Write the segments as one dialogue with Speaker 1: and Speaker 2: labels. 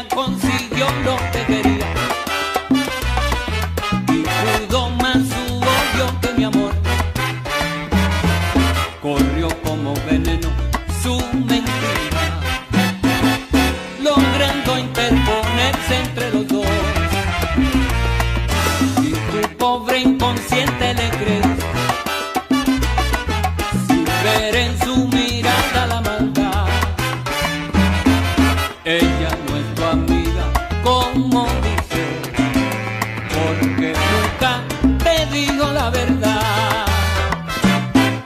Speaker 1: ella consiguió lo que quería y pudo más su odio que mi amor. Corrió como veneno su mentira, logrando interponerse entre los dos. Y tu pobre inconsciente le crees, sin ver en su mirada la maldad. Ella no es tu amiga, como dices, porque nunca te digo la verdad.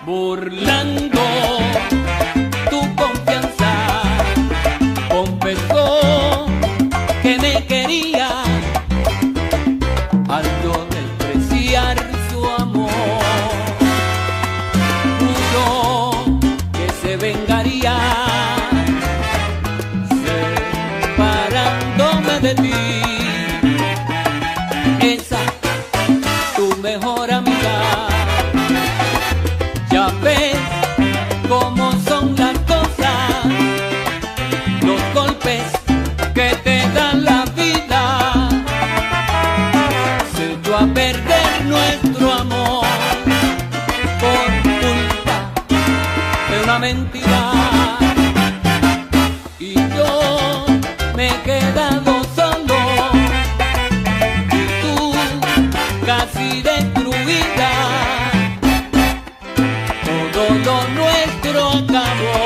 Speaker 1: Burlando tu confianza, confesó que me quería al yo despreciar su amor. Juró que se vengaría separándome de ti. Esa, tu mejor amiga. Ya ves cómo son las cosas, los golpes que te dan la vida. Se echó a perder nuestro amor por culpa de una mentira. Y yo me he quedado solo y tú casi destruida. Todo lo nuestro acabó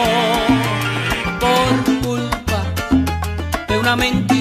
Speaker 1: por culpa de una mentira.